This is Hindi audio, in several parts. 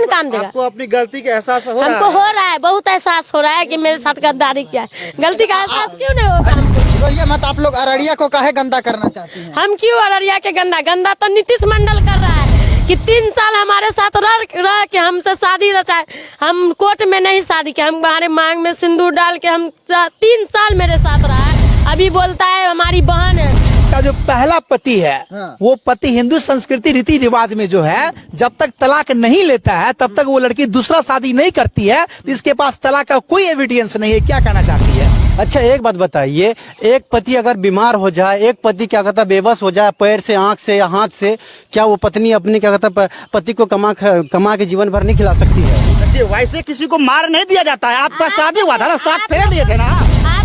कौन काम देगा? आपको अपनी गलती का एहसास हो रहा है? हमको हो रहा है, बहुत एहसास हो रहा है कि मेरे साथ गद्दारी किया है। गलती का एहसास क्यों नहीं होगा हमको? तो ये मत आप लोग अररिया को काहे गंदा करना चाहती हैं? हम क्यों अररिया के गंदा तो नीतीश मंडल कर रहा है कि 3 साल हमारे साथ रह के हमसे शादी रचाए। हम कोर्ट में नहीं शादी किया, हम हमारे मांग में सिंदूर डाल के हम 3 साल मेरे साथ रहा है। अभी बोलता है हमारी बहन है। इसका जो पहला पति है वो पति हिंदू संस्कृति रीति रिवाज में जो है जब तक तलाक नहीं लेता है तब तक वो लड़की दूसरा शादी नहीं करती है। इसके पास तलाक का कोई एविडेंस नहीं है। क्या कहना चाहती है? अच्छा एक बात बताइए, एक पति अगर बीमार हो जाए, एक पति क्या कहता है बेबस हो जाए पैर से, आंख से या हाथ से, क्या वो पत्नी अपनी क्या कहता है पति को कमा के जीवन भर नहीं खिला सकती है? वैसे किसी को मार नहीं दिया जाता है। आपका शादी हुआ था ना, 7 फेरे लिए थे ना,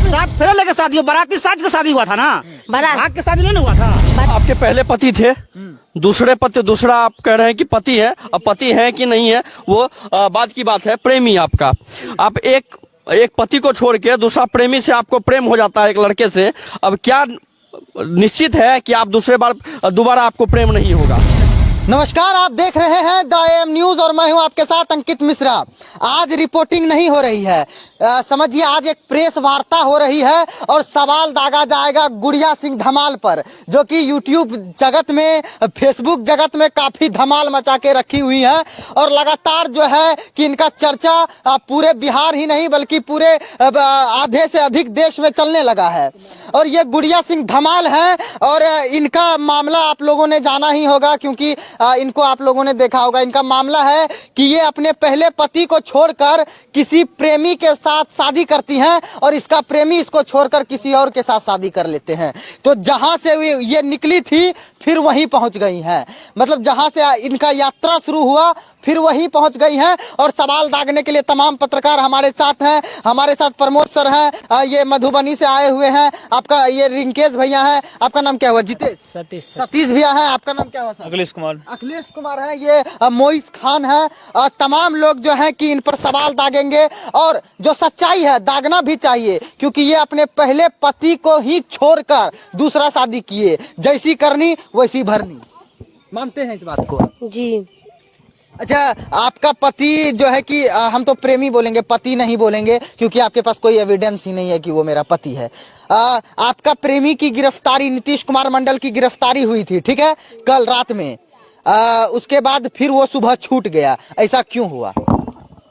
7 फेरे लेके शादी, बाराती साज का शादी हुआ था ना, भाग के शादी नहीं हुआ था। आपके पहले पति थे, दूसरा आप कह रहे हैं कि पति है। अब पति है कि नहीं है वो बात की बात है। प्रेमी आपका, आप एक पति को छोड़ के दूसरा प्रेमी से आपको प्रेम हो जाता है एक लड़के से। अब क्या निश्चित है कि आप दोबारा आपको प्रेम नहीं होगा? नमस्कार, आप देख रहे हैं द AM न्यूज और मैं हूं आपके साथ अंकित मिश्रा। आज रिपोर्टिंग नहीं हो रही है, समझिए आज एक प्रेस वार्ता हो रही है और सवाल दागा जाएगा गुड़िया सिंह धमाल पर, जो कि यूट्यूब जगत में, फेसबुक जगत में काफी धमाल मचा के रखी हुई है और लगातार जो है कि इनका चर्चा पूरे बिहार ही नहीं बल्कि पूरे आधे से अधिक देश में चलने लगा है। और ये गुड़िया सिंह धमाल है और इनका मामला आप लोगों ने जाना ही होगा क्योंकि इनको आप लोगों ने देखा होगा। इनका मामला है कि ये अपने पहले पति को छोड़कर किसी प्रेमी के साथ शादी करती हैं और इसका प्रेमी इसको छोड़कर किसी और के साथ शादी कर लेते हैं। तो जहां से ये निकली थी फिर वहीं पहुंच गई हैं, मतलब जहां से इनका यात्रा शुरू हुआ फिर वहीं पहुंच गई हैं। और सवाल दागने के लिए तमाम पत्रकार हमारे साथ हैं। हमारे साथ प्रमोद सर हैं, ये मधुबनी से आए हुए हैं। आपका ये रिंकेश भैया है, आपका नाम क्या हुआ? जितेश, सतीश भैया है, आपका नाम क्या हुआ सर? अखिलेश कुमार है, ये मोइस खान है। तमाम लोग जो है कि इन पर सवाल दागेंगे और जो सच्चाई है दागना भी चाहिए क्योंकि ये अपने पहले पति को ही छोड़कर दूसरा शादी किए। जैसी करनी वैसी भरनी, मानते हैं इस बात को? जी। अच्छा, आपका पति जो है कि हम तो प्रेमी बोलेंगे, पति नहीं बोलेंगे क्योंकि आपके पास कोई एविडेंस ही नहीं है कि वो मेरा पति है। आपका प्रेमी की गिरफ्तारी, नीतीश कुमार मंडल की गिरफ्तारी हुई थी, ठीक है, कल रात में। उसके बाद फिर वो सुबह छूट गया, ऐसा क्यों हुआ?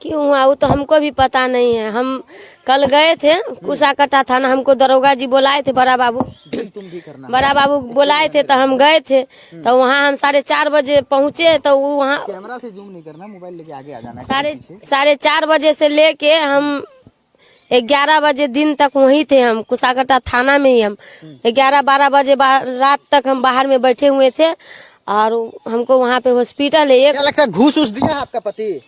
क्यों हुआ वो तो हमको भी पता नहीं है। हम कल गए थे कुसाकटा थाना, हमको दरोगा जी बुलाए थे, बड़ा बाबू बुलाए थे तो हम गए थे। तो वहाँ हम 4:30 बजे पहुँचे। तो वो वहाँ कैमरा से जूम नहीं करना, मोबाइल लेके आगे आ जाना। 4:30 बजे से लेके हम 11 बजे दिन तक वहीं थे। हम कुसाकटा थाना में ही हम 11-12 बजे रात तक हम बाहर में बैठे हुए थे और हमको वहाँ पे हॉस्पिटल है। क्या लगता है घूस दिया है आपका पति,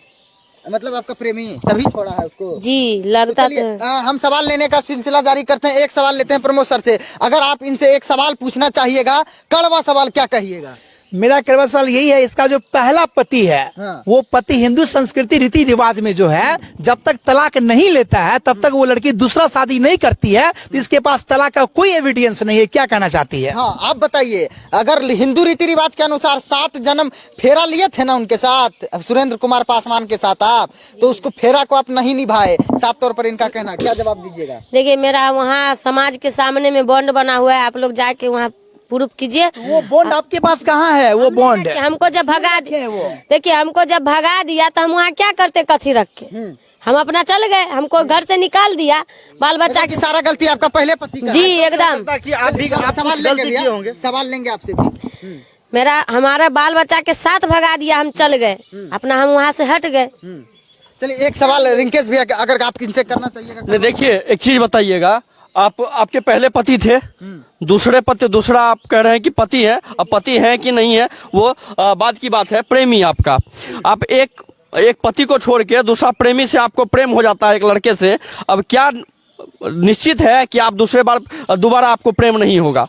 मतलब आपका प्रेमी, तभी छोड़ा है उसको? जी लगता तो हम सवाल लेने का सिलसिला जारी करते हैं। एक सवाल लेते हैं प्रमोद सर से। अगर आप इनसे एक सवाल पूछना चाहिएगा, कड़वा सवाल, क्या कहिएगा? मेरा कड़वा सवाल यही है, इसका जो पहला पति है वो पति हिंदू संस्कृति रीति रिवाज में जो है जब तक तलाक नहीं लेता है तब तक वो लड़की दूसरा शादी नहीं करती है। इसके पास तलाक का कोई एविडेंस नहीं है। क्या कहना चाहती है? हाँ, आप बताइए। अगर हिंदू रीति रिवाज के अनुसार 7 जन्म फेरा लिए थे ना उनके साथ, सुरेंद्र कुमार पासवान के साथ आप, तो उसको फेरा को आप नहीं निभाए, साफ तौर पर इनका कहना, क्या जवाब दीजिएगा? देखिए, मेरा वहाँ समाज के सामने में बॉन्ड बना हुआ है, आप लोग जाके वहाँ प्रूफ कीजिए। वो बॉन्ड आपके पास कहाँ है? वो बॉन्ड हमको जब भगा दिया, देखिए हमको जब भगा दिया तो हम वहाँ क्या करते कथी रख के, हम अपना चल गए। हमको घर से निकाल दिया, बाल बच्चा की सारा गलती आपका पहले पति का? जी एकदम। सवाल लेंगे आपसे भी। हमारा बाल बच्चा के साथ भगा दिया, हम चल गए अपना, हम वहाँ से हट गए। चलिए एक सवाल रिंकेश भी अगर आप इनसे करना चाहिएगा। देखिए एक चीज बताइएगा, आपके पहले पति थे, दूसरा आप कह रहे हैं कि पति है। अब पति है कि नहीं है वो बात की बात है। प्रेमी आपका, आप एक पति को छोड़ के दूसरा प्रेमी से आपको प्रेम हो जाता है एक लड़के से। अब क्या निश्चित है कि आप दोबारा आपको प्रेम नहीं होगा?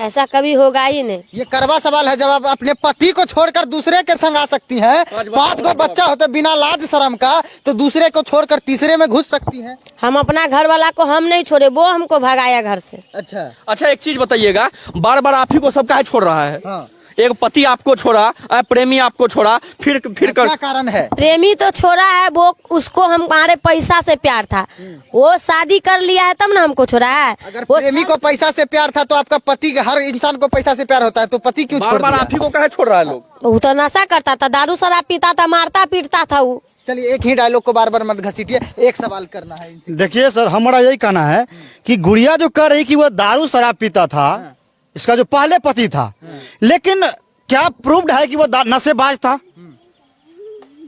ऐसा कभी होगा ही नहीं। ये करवा सवाल है। जब आप अपने पति को छोड़कर दूसरे के संग आ सकती हैं, 5 को बच्चा होते बिना लाज शर्म का, तो दूसरे को छोड़कर तीसरे में घुस सकती हैं। हम अपना घर वाला को हम नहीं छोड़े, वो हमको भगाया घर से। अच्छा, एक चीज बताइएगा, बार बार आप ही को सब काहे छोड़ रहा है? एक पति आपको छोड़ा, प्रेमी आपको छोड़ा, फिर क्या कारण है? प्रेमी तो छोड़ा है, वो उसको हमारे पैसा से प्यार था, वो शादी कर लिया है तब ना हमको छोड़ा है। अगर वो प्रेमी को पैसा से प्यार था तो आपका पति, हर इंसान को पैसा से प्यार होता है, तो पति क्यों छोड़ बार बार दिया? आप ही को कहे छोड़ रहा है लोग? वो तो नशा करता था, दारू शराब पीता था, मारता पीटता था वो। चलिए एक ही डायलॉग को बार बार मत घसीटिए, एक सवाल करना है इनसे। देखिए सर, हमारा यही कहना है कि गुड़िया जो कह रही कि वो दारू शराब पीता था, इसका जो पहले पति था, लेकिन क्या प्रूव्ड है कि वो नशेबाज था?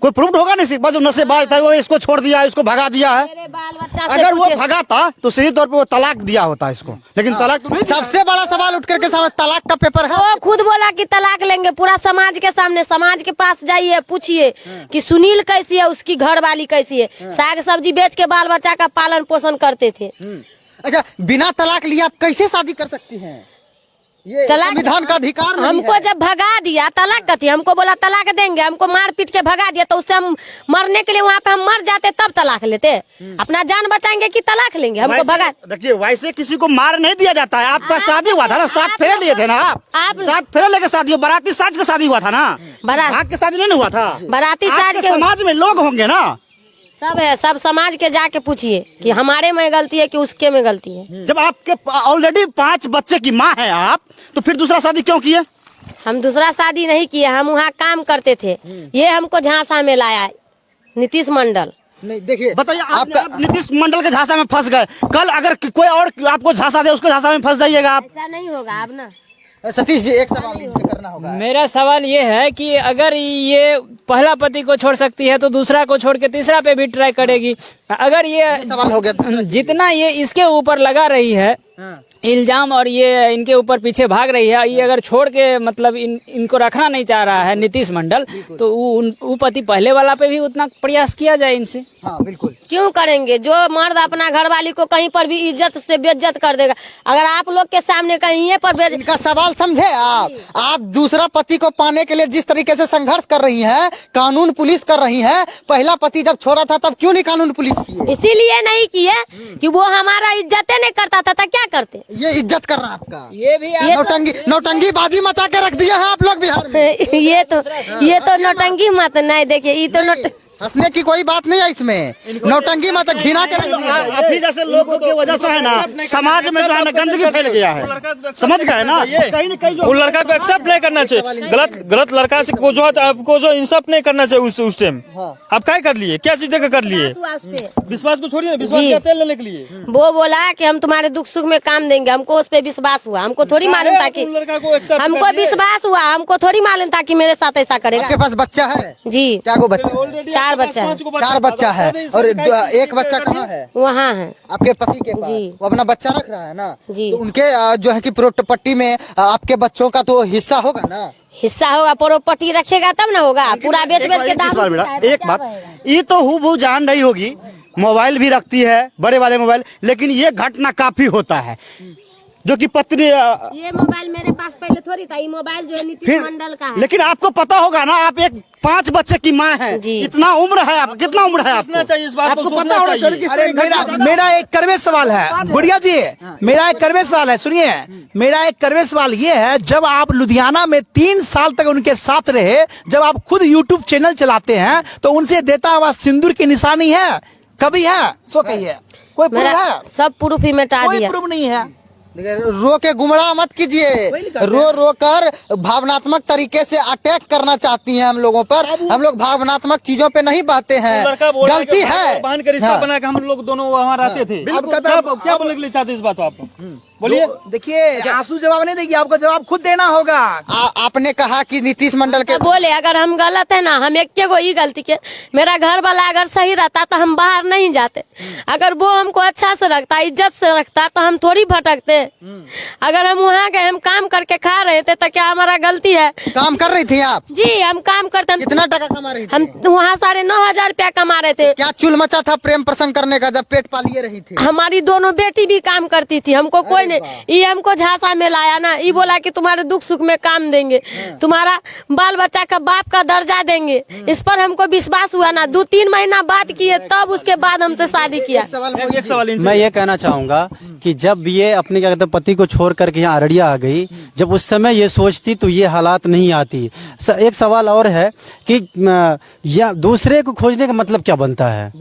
कोई प्रूव्ड होगा नहीं, सिर्फ जो नशेबाज था वो इसको छोड़ दिया, इसको भगा दिया है। मेरे बाल बच्चा से अगर वो पूछे। भगा था तो सही तौर पे वो तलाक दिया होता इसको, लेकिन तलाक तो नहीं दिया। सबसे बड़ा सवाल उठ करके सामने तलाक का पेपर है। वो खुद बोला कि तलाक लेंगे, पूरा समाज के सामने, समाज के पास जाइए, पूछिए कि सुनील कैसी है, उसकी घर वाली कैसी है, साग सब्जी बेच के बाल बच्चा का पालन पोषण करते थे। अच्छा, बिना तलाक लिए आप कैसे शादी कर सकती हैं? ये तलाक- संविधान का अधिकार नहीं हमको है। जब भगा दिया, तलाक कथी, हमको बोला तलाक देंगे, हमको मार पीट के भगा दिया, तो उससे हम मरने के लिए वहाँ पे हम मर जाते तब तलाक लेते। अपना जान बचाएंगे कि तलाक लेंगे? हमको भगा। देखिए, वैसे किसी को मार नहीं दिया जाता है। आपका शादी हुआ था ना, 7 फेरे लिए थे ना आप 7 फेरे लेके शादी, बाराती साज का शादी हुआ था ना, भाग के शादी नहीं हुआ था। बाराती साज आपके के समाज में लोग होंगे ना, सब है, सब समाज के जाके पूछिए कि हमारे में गलती है कि उसके में गलती है। जब आपके ऑलरेडी 5 बच्चे की माँ है आप, तो फिर दूसरा शादी क्यों किए? हम दूसरा शादी नहीं किए, हम वहाँ काम करते थे, ये हमको झांसा में लाया नीतीश मंडल। नहीं, देखिए बताइए, आप नीतीश मंडल के झांसा में फंस गए, कल अगर कोई और आपको झांसा दे, उसको झांसा में फंस जाइएगा आप। ऐसा नहीं होगा अब ना। सतीश जी, एक सवाल इनसे करना होगा। मेरा सवाल ये है कि अगर ये पहला पति को छोड़ सकती है तो दूसरा को छोड़ के तीसरा पे भी ट्राई करेगी। अगर ये सवाल हो गया। जितना ये इसके ऊपर लगा रही है इल्जाम, और ये इनके ऊपर पीछे भाग रही है, ये अगर छोड़ के मतलब इनको रखना नहीं चाह रहा है नीतीश मंडल, तो वो पति पहले वाला पे भी उतना प्रयास किया जाए इनसे। हाँ बिल्कुल। क्यों करेंगे? जो मर्द अपना घरवाली को कहीं पर भी इज्जत से बेइज्जत कर देगा, अगर आप लोग के सामने कहीं पर इनका सवाल समझे आप दूसरा पति को पाने के लिए जिस तरीके से संघर्ष कर रही हैं, कानून पुलिस कर रही है, पहला पति जब छोड़ा था तब क्यों नहीं कानून पुलिस की? इसीलिए नहीं किए कि वो हमारा इज्जत नहीं करता था, तो क्या करते? ये इज्जत कर रहा है आपका। ये भी ये नौटंकी बाजी मचा के रख दिया है आप लोग बिहार में। ये तो नौटंकी मत नहीं, देखिए ये तो हंसने की कोई बात नहीं है इसमें, नौटंकी मत घिना के रख दिया है। आप ही जैसे लोगों की वजह से है ना, समाज में जो है ना गंदगी फैल गया है, समझ गए ना? कहीं न कहीं वो लड़का को एक्सेप्ट नहीं करना चाहिए, गलत लड़का से को जो है आपको जो इंसाफ नहीं करना चाहिए उस टाइम। आप क्या कर लिए, क्या चीज देकर कर लिए? विश्वास को छोड़िए, विश्वास जी। का तेल लेने के लिए वो बोला कि हम तुम्हारे दुख सुख में काम देंगे, हमको उस पे विश्वास हुआ, हमको थोड़ी मालूम था कि उन लड़का को accept हमको कर लिया। विश्वास हुआ, हमको थोड़ी मालूम था कि मेरे साथ ऐसा करेगा। आपके पास बच्चा है? जी, क्या को बच्चा? Already 4 आपके पास बच्चा है। 5 को 4 बच्चा है, और एक बच्चा कहाँ है? वहाँ है आपके पति के पास। जी। वो अपना बच्चा रख रहा है ना? जी। तो उनके जो है कि प्रोपर्टी में आपके बच्चों का तो हिस्सा होगा ना? हिस्सा होगा, प्रॉपर्टी रखेगा तब ना होगा, पूरा बेच बेच के दाम इस बार बेटा, देता है, एक क्या बात, होएगा? ये तो हूबहू जान रही होगी, मोबाइल भी रखती है, बड़े वाले मोबाइल, लेकिन ये घटना काफी होता है जो कि पत्नी ये मोबाइल मेरे पास पहले थोड़ी था, ये मोबाइल जो है नीतीश फिर, मंडल का है। लेकिन आपको पता होगा ना, आप एक 5 बच्चे की माँ है, जी। इतना उम्र है आप, कितना उम्र है सोचना आपको? चाहिए, इस बात को आपको सोचना पता होना चाहिए। चाहिए कि इस अरे तरह मेरा एक करवे सवाल है गुड़िया जी, मेरा एक करवे सवाल है, सुनिए, मेरा एक करवे सवाल ये है, जब आप लुधियाना में 3 साल तक उनके साथ रहे, जब आप खुद यूट्यूब चैनल चलाते हैं, तो उनसे देता हुआ सिंदूर की निशानी है, कभी है? सो कहिए, कोई प्रूफ मेरा है? सब प्रूफ ही मिटा कोई दिया। प्रूफ नहीं है। देखिए, रो के गुमराह मत कीजिए, रो कर भावनात्मक तरीके से अटैक करना चाहती हैं हम लोगों पर। हम लोग भावनात्मक चीजों पे नहीं बहते वो लड़का हैं, बोल रहा है गलती कि है। बहन के रिश्ता हाँ। बना के हम लोग दोनों वहाँ रहते थे। बिल्कुल। क्या बोलने के लिए चाहते हैं इस बात को आप? बोलिए। देखिए, आंसू जवाब नहीं देगी, आपको जवाब खुद देना होगा। आपने कहा कि नीतीश मंडल के तो बोले अगर हम गलत है ना, हम एक को ही गलती के, मेरा घर वाला अगर सही रहता तो हम बाहर नहीं जाते, अगर वो हमको अच्छा से रखता, इज्जत से रखता, तो हम थोड़ी भटकते। अगर हम वहाँ गए, हम काम करके खा रहे थे, तो क्या हमारा गलती है? काम कर रही थी आप? जी, हम काम करते हैं। कितना टका कमा रही थी? हम वहाँ 9,500 रुपया कमा रहे थे। क्या चुल मचा था प्रेम प्रसंग करने का जब पेट पालिए रही थी? हमारी दोनों बेटी भी काम करती थी, हमको कोई नहीं ने ये हमको झांसा में लाया ना, ये बोला कि तुम्हारे दुख सुख में काम देंगे, तुम्हारा बाल बच्चा का बाप का दर्जा देंगे। इस पर हमको विश्वास हुआ ना, 2-3 महीना बात किए तब उसके बाद हमसे शादी किया। एक सवाल इनसे मैं ये कहना चाहूंगा कि जब ये अपने क्या कहते हैं पति को छोड़ करके यहाँ अररिया आ गई, जब उस समय ये सोचती तो ये हालात नहीं आती। एक सवाल और है कि या दूसरे को खोजने का मतलब क्या बनता है?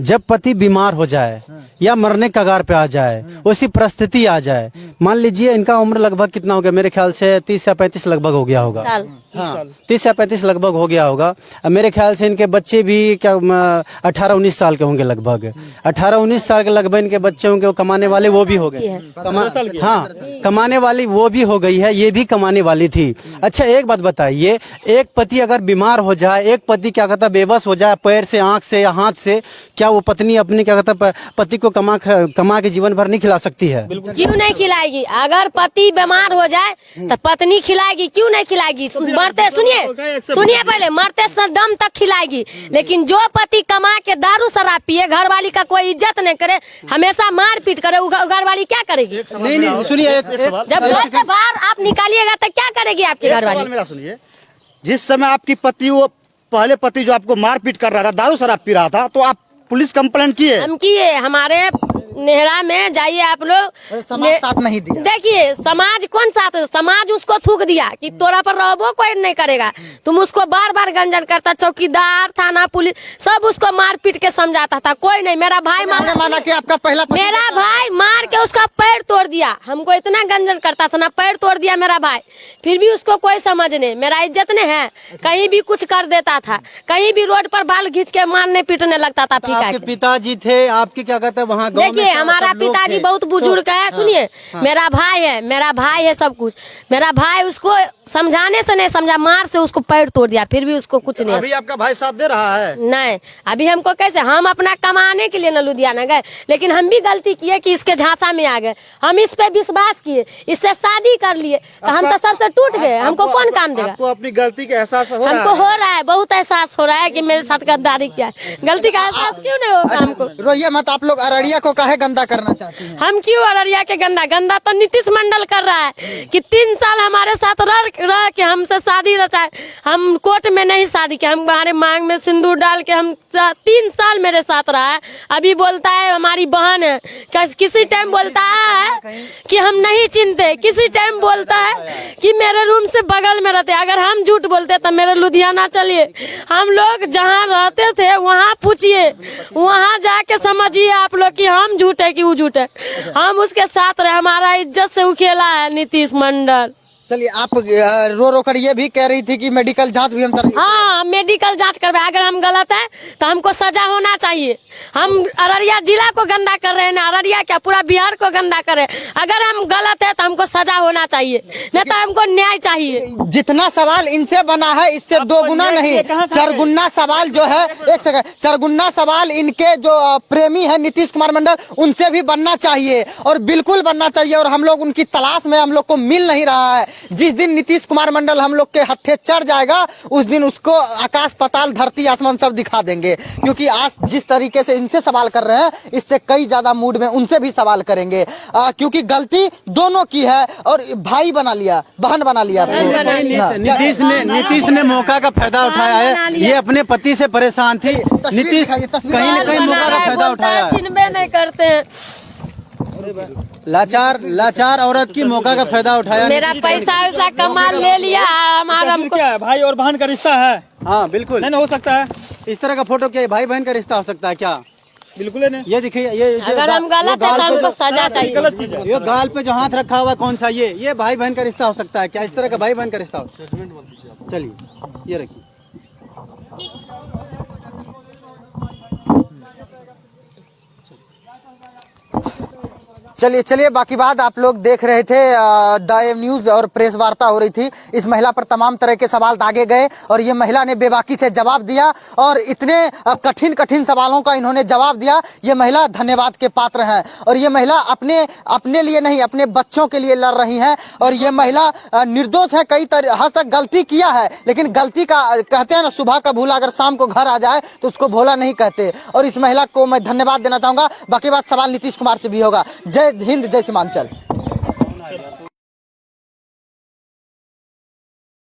जब पति बीमार हो जाए या मरने कगार पे आ जाए, उसी परिस्थिति आ जाए, मान लीजिए इनका उम्र लगभग कितना हो गया, मेरे ख्याल से 30 या 35 लगभग हो गया होगा। हाँ 30 या 35 लगभग हो गया होगा। मेरे ख्याल से इनके बच्चे भी क्या 18-19 साल के होंगे लगभग। 18-19 साल के लगभग इनके बच्चे होंगे, वो कमाने वाले वो भी हो गए। हाँ कमाने वाली वो भी हो गई है, ये भी कमाने वाली थी। अच्छा एक बात बताइए, एक पति अगर बीमार हो जाए, एक पति क्या कहता बेबस हो जाए पैर से, आंख से या हाथ से, क्या वो पत्नी अपनी क्या कहता पति को कमा के जीवन भर नहीं खिला सकती है? क्यों नहीं खिलाएगी? अगर पति बीमार हो जाए तो पत्नी खिलाएगी, क्यों नहीं खिलाएगी? मरते सुनिए पहले, मरते दम तक खिलाएगी। लेकिन जो पति कमा के दारू शराब पिए, घरवाली का कोई इज्जत नहीं करे, हमेशा मार पीट करे, घरवाली क्या करेगी? नहीं सुनिए, जब घर से बाहर आप निकालिएगा तो क्या करेगी आपकी घरवाली? मेरा सुनिए, जिस समय आपकी पति, वो पहले पति जो आपको मारपीट कर रहा था, दारू शराब पी रहा था, तो आप पुलिस कंप्लेंट किए? हम किए। हमारे नेहरा में जाइए आप लोग, समाज साथ नहीं दिया। देखिए समाज कौन साथ, समाज उसको थूक दिया कि तोरा पर रहो कोई नहीं करेगा। तुम उसको बार बार गंजन करता, चौकीदार, थाना, पुलिस सब उसको मार पीट के समझाता था, कोई नहीं। मेरा भाई माना कि आपका पहला मेरा भाई मार के उसका पैर तोड़ दिया। हमको इतना गंजन करता था ना, पैर तोड़ दिया मेरा भाई, फिर भी उसको कोई समझ नहीं। मेरा इज्जत नहीं है, कहीं भी कुछ कर देता था, कहीं भी रोड पर बाल खींच के मारने पीटने लगता था। आपके पिताजी थे, आपके क्या कहते हैं वहाँ गाँव में देखिए हमारा पिताजी बहुत बुजुर्ग है। सुनिए, मेरा भाई है सब कुछ। मेरा भाई उसको समझाने से नहीं समझा, मार से उसको पैर तोड़ दिया, फिर भी उसको कुछ नहीं। अभी आपका भाई साथ दे रहा है? नहीं, अभी हमको कैसे, हम अपना कमाने के लिए न लुधियाना गए, लेकिन हम भी गलती किए कि इसके झांसा में आ गए। हम इस पे विश्वास किए, इससे शादी कर लिए, तो हम तो सबसे टूट गए। हमको कौन काम देगा? आपको अपनी गलती का एहसास हो रहा है? हमको हो रहा है, बहुत एहसास हो रहा है कि मेरे साथ गद्दारी किया है। गलती का एहसास क्यों नहीं होगा हमको? रोइए मत, आप लोग अररिया को काहे गंदा करना चाहती हैं? हम क्यों अररिया के गंदा तो नीतीश मंडल कर रहा है कि 3 साल हमारे साथ रह के हमसे शादी रचाए। हम कोर्ट में नहीं शादी किया, हम हमारे मांग में सिंदूर डाल के हम 3 साल मेरे साथ रहा है। अभी बोलता है हमारी बहन है, किसी टाइम बोलता है कि हम नहीं चिंते, किसी टाइम बोलता है कि मेरे रूम से बगल में रहते। अगर हम झूठ बोलते तो मेरे लुधियाना चलिए, हम लोग जहाँ रहते थे वहाँ पूछिए, वहाँ जाके समझिए आप लोग कि हम झूठ है कि वो झूठ है। हम उसके साथ रहे, हमारा इज्जत से उखेला है नीतीश मंडल। चलिए, आप रो कर ये भी कह रही थी कि मेडिकल जांच भी हम हाँ मेडिकल जांच करवाए। अगर हम गलत है तो हमको सजा होना चाहिए। हम अररिया जिला को गंदा कर रहे हैं ना, अररिया क्या पूरा बिहार को गंदा कर रहे हैं। अगर हम गलत है तो हमको सजा होना चाहिए, नहीं तो हमको न्याय चाहिए। जितना सवाल इनसे बना है इससे 2 गुना नहीं, 4 गुना सवाल जो है, 1 सेकंड, 4 गुना सवाल इनके जो प्रेमी है नीतीश कुमार मंडल, उनसे भी बनना चाहिए, और बिल्कुल बनना चाहिए। और हम लोग उनकी तलाश में, हम लोग को मिल नहीं रहा है। जिस दिन नीतीश कुमार मंडल हम लोग के हत्थे चढ़ जाएगा, उस दिन उसको आकाश पाताल धरती आसमान सब दिखा देंगे। क्योंकि आज जिस तरीके से इनसे सवाल कर रहे हैं, इससे कई ज्यादा मूड में उनसे भी सवाल करेंगे, क्योंकि दोनों की है, और भाई बना लिया, बहन बना लिया। नीतीश ने मौका का फायदा उठाया है। ये अपने पति से परेशान थी, नीतीश कहीं न कहीं मौका का फायदा उठाया है। चिन्हबे नहीं करते हैं, लाचार औरत की मौका का फायदा उठाया। मेरा पैसा वैसा कमा ले लिया हमारा। क्या है, भाई और बहन का रिश्ता है? हाँ बिल्कुल नहीं हो सकता है इस तरह का फोटो। क्या भाई बहन का रिश्ता हो सकता है क्या? बिल्कुल नहीं। ये देखिए, ये अगर हम गलत है तो हमको सजा चाहिए। गलत चीज है। ये गाल पे जो हाथ रखा हुआ कौन सा, ये भाई बहन का रिश्ता हो सकता है क्या? इस तरह का भाई बहन का रिश्ता हो? चलिए ये रखिए। चलिए बाकी बात आप लोग देख रहे थे। द एम न्यूज और प्रेस वार्ता हो रही थी। इस महिला पर तमाम तरह के सवाल दागे गए, और ये महिला ने बेबाकी से जवाब दिया, और इतने कठिन सवालों का इन्होंने जवाब दिया। ये महिला धन्यवाद के पात्र हैं, और ये महिला अपने लिए नहीं, अपने बच्चों के लिए लड़ रही हैं। और ये महिला निर्दोष है, कई हद तक गलती किया है, लेकिन गलती का कहते हैं ना, सुबह का भूला अगर शाम को घर आ जाए तो उसको भोला नहीं कहते। और इस महिला को मैं धन्यवाद देना चाहूंगा। बाकी बात सवाल नीतीश कुमार से भी होगा। जय हिंद, जय सीमांचल।